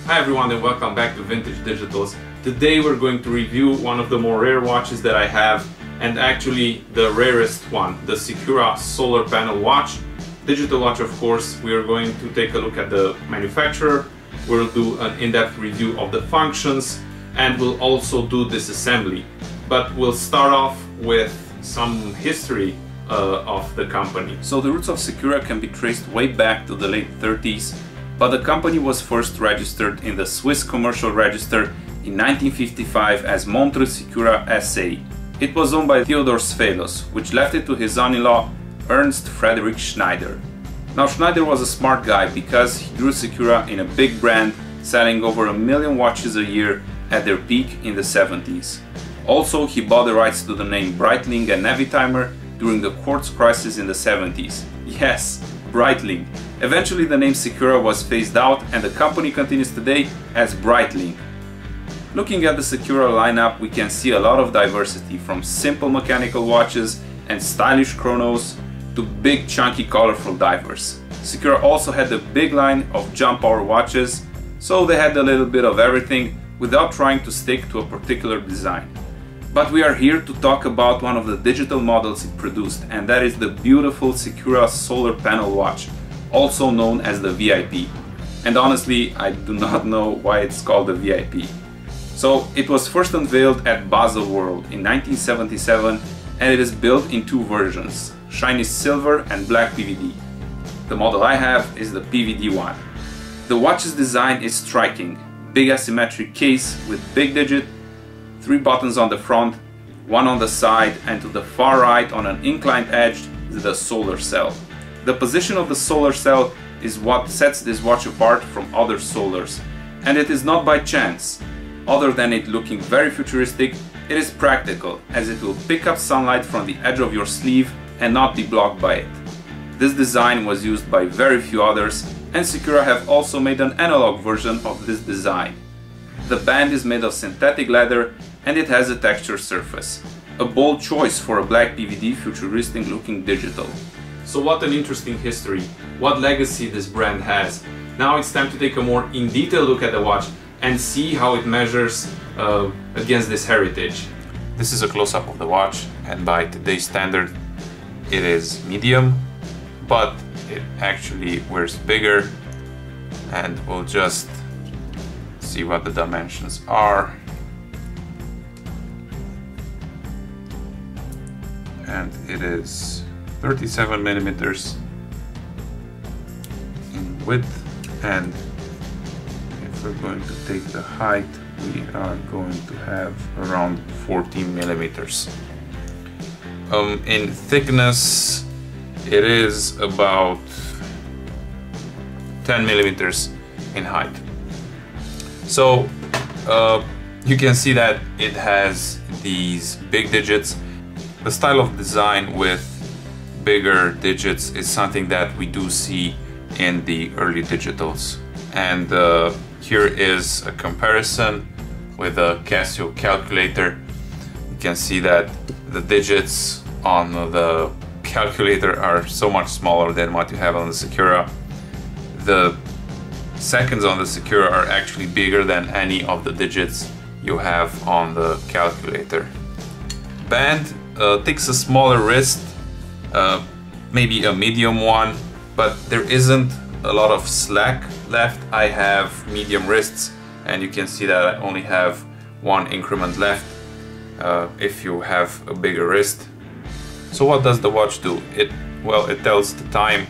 Hi everyone and welcome back to Vintage Digitals. Today we're going to review one of the more rare watches that I have, and actually the rarest one, the Sicura solar panel watch. Digital watch, of course. We are going to take a look at the manufacturer, we'll do an in-depth review of the functions, and we'll also do disassembly. But we'll start off with some history of the company. So the roots of Sicura can be traced way back to the late 30s, but the company was first registered in the Swiss Commercial Register in 1955 as Montre Sicura SA. It was owned by Theodor Svelos, which left it to his son-in-law Ernst Friedrich Schneider. Now Schneider was a smart guy because he grew Sicura in a big brand, selling over 1 million watches a year at their peak in the 70s. Also, he bought the rights to the name Breitling and Navitimer during the quartz crisis in the 70s. Yes, Breitling. Eventually the name Sicura was phased out and the company continues today as Breitling. Looking at the Sicura lineup, we can see a lot of diversity, from simple mechanical watches and stylish chronos to big chunky colorful divers. Sicura also had a big line of jump hour watches, so they had a little bit of everything without trying to stick to a particular design. But we are here to talk about one of the digital models it produced, and that is the beautiful Sicura solar panel watch, also known as the VIP. And honestly, I do not know why it's called the VIP. So it was first unveiled at Basel World in 1977, and it is built in two versions, shiny silver and black PVD. The model I have is the PVD one. The watch's design is striking. Big asymmetric case with big digit, 3 buttons on the front, 1 on the side, and to the far right on an inclined edge is the solar cell. The position of the solar cell is what sets this watch apart from other solars, and it is not by chance. Other than it looking very futuristic, it is practical, as it will pick up sunlight from the edge of your sleeve and not be blocked by it. This design was used by very few others, and Sicura have also made an analog version of this design. The band is made of synthetic leather and it has a textured surface. A bold choice for a black PVD futuristic looking digital. So what an interesting history, what legacy this brand has. Now it's time to take a more in-detail look at the watch and see how it measures against this heritage. This is a close-up of the watch, and by today's standard it is medium, but it actually wears bigger, and we'll just see what the dimensions are. And it is 37 millimeters in width, and if we're going to take the height, we are going to have around 14 millimeters. In thickness, it is about 10 millimeters in height. So you can see that it has these big digits. The style of design with bigger digits is something that we do see in the early digitals. And here is a comparison with a Casio calculator. You can see that the digits on the calculator are so much smaller than what you have on the Sicura. The seconds on the Sicura are actually bigger than any of the digits you have on the calculator. Band takes a smaller wrist, maybe a medium one, but there isn't a lot of slack left. I have medium wrists, and you can see that I only have 1 increment left if you have a bigger wrist. So what does the watch do? It tells the time,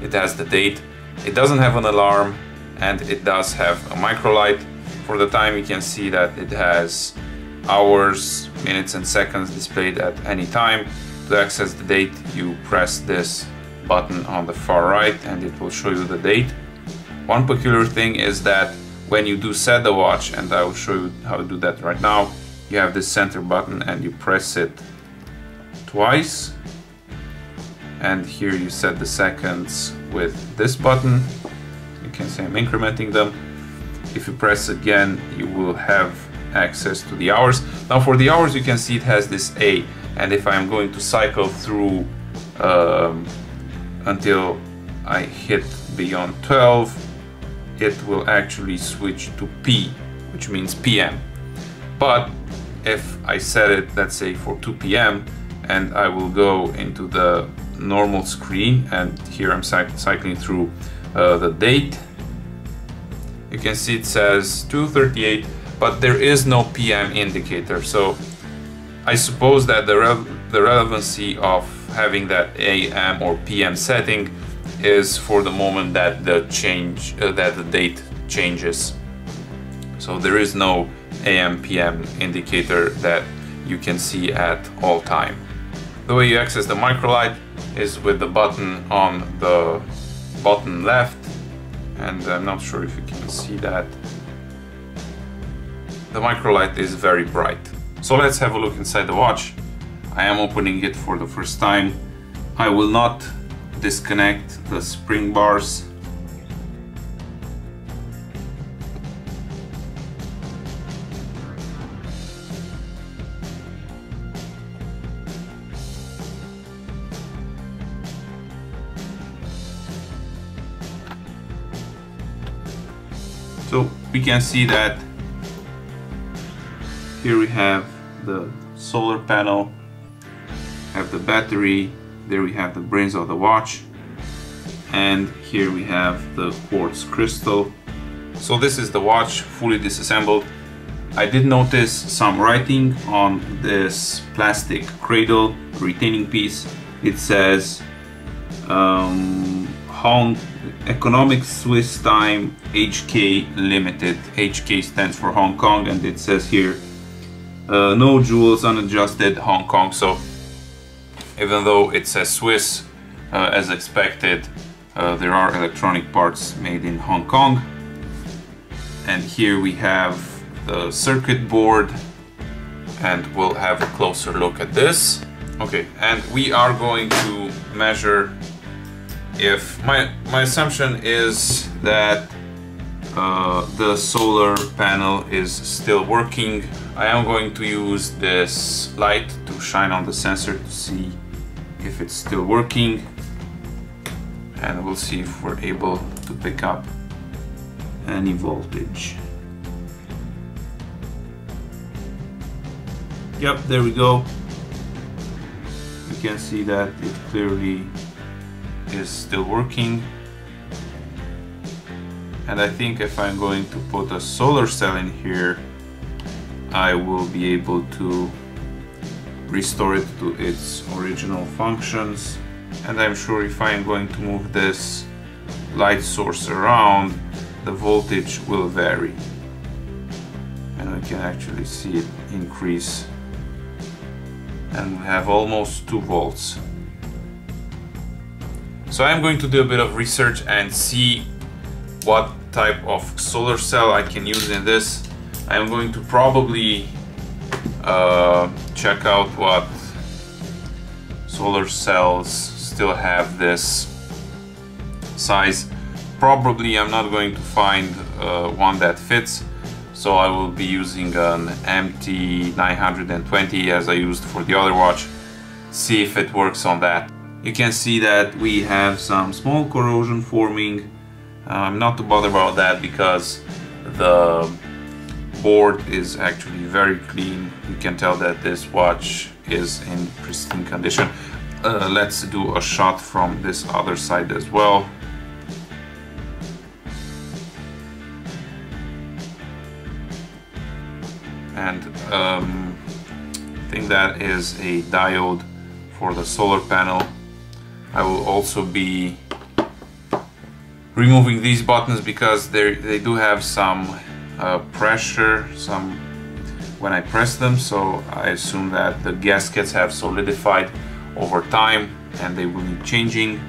it has the date, it doesn't have an alarm, and it does have a micro light. For the time, you can see that it has hours, minutes and seconds displayed at any time. To access the date, you press this button on the far right and it will show you the date. One peculiar thing is that when you do set the watch, and I will show you how to do that right now, you have this center button and you press it twice, and here you set the seconds with this button. You can see I'm incrementing them. If you press again, you will have access to the hours. Now for the hours, you can see it has this A, and if I'm going to cycle through until I hit beyond 12, it will actually switch to P, which means PM. But if I set it, let's say for 2 PM, and I will go into the normal screen, and here I'm cycling through the date, you can see it says 2:38, but there is no PM indicator. So I suppose that the relevancy of having that AM or PM setting is for the moment that the date changes. So there is no AM PM indicator that you can see at all time. The way you access the microlight is with the button on the bottom left, and I'm not sure if you can see that. The microlight is very bright. So let's have a look inside the watch. I am opening it for the first time. I will not disconnect the spring bars. So we can see that here we have the solar panel, have the battery, there we have the brains of the watch, and here we have the quartz crystal. So this is the watch fully disassembled. I did notice some writing on this plastic cradle retaining piece. It says Economic Swiss Time HK Limited. HK stands for Hong Kong, and it says here no jewels, unadjusted, Hong Kong. So even though it says Swiss, as expected, there are electronic parts made in Hong Kong. And here we have the circuit board, and we'll have a closer look at this. Okay, and we are going to measure if my assumption is that the solar panel is still working. I am going to use this light to shine on the sensor to see if it's still working, and we'll see if we're able to pick up any voltage. Yep, there we go. You can see that it clearly is still working. And I think if I'm going to put a solar cell in here, I will be able to restore it to its original functions. And I'm sure if I'm going to move this light source around, the voltage will vary. And we can actually see it increase. And we have almost 2 volts. So I'm going to do a bit of research and see what type of solar cell I can use in this. I'm going to probably check out what solar cells still have this size. Probably I'm not going to find one that fits, so I will be using an MT920 as I used for the other watch. See if it works on that. You can see that we have some small corrosion forming. I'm not too bothered about that because the board is actually very clean. You can tell that this watch is in pristine condition. Let's do a shot from this other side as well. And I think that is a diode for the solar panel. I will also be removing these buttons because they do have some pressure when I press them, so I assume that the gaskets have solidified over time and they will need changing.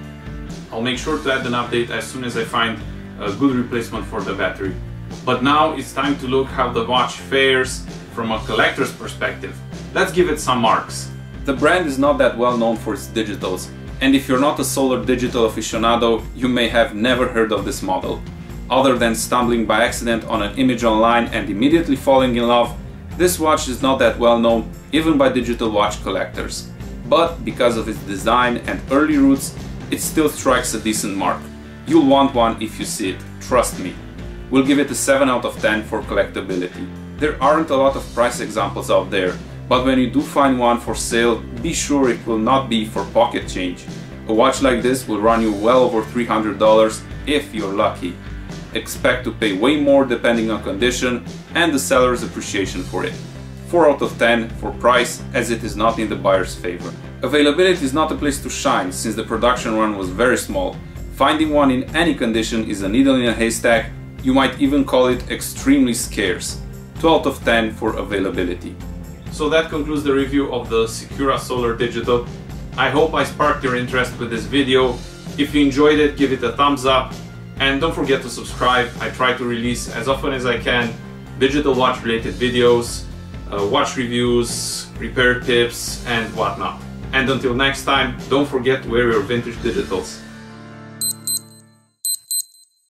I'll make sure to add an update as soon as I find a good replacement for the battery. But now it's time to look how the watch fares from a collector's perspective. Let's give it some marks. The brand is not that well known for its digitals, and if you're not a solar digital aficionado, you may have never heard of this model. Other than stumbling by accident on an image online and immediately falling in love, this watch is not that well known even by digital watch collectors. But because of its design and early roots, it still strikes a decent mark. You'll want one if you see it, trust me. we'll give it a 7 out of 10 for collectability. There aren't a lot of price examples out there, but when you do find one for sale, be sure it will not be for pocket change. A watch like this will run you well over $300 if you're lucky. Expect to pay way more depending on condition and the seller's appreciation for it. 4 out of 10 for price, as it is not in the buyer's favor. Availability is not a place to shine since the production run was very small. Finding one in any condition is a needle in a haystack. You might even call it extremely scarce. 2 out of 10 for availability. So that concludes the review of the Sicura Solar Digital. I hope I sparked your interest with this video. If you enjoyed it, give it a thumbs up and don't forget to subscribe. I try to release as often as I can digital watch related videos, watch reviews, repair tips and whatnot. And until next time, don't forget to wear your vintage digitals.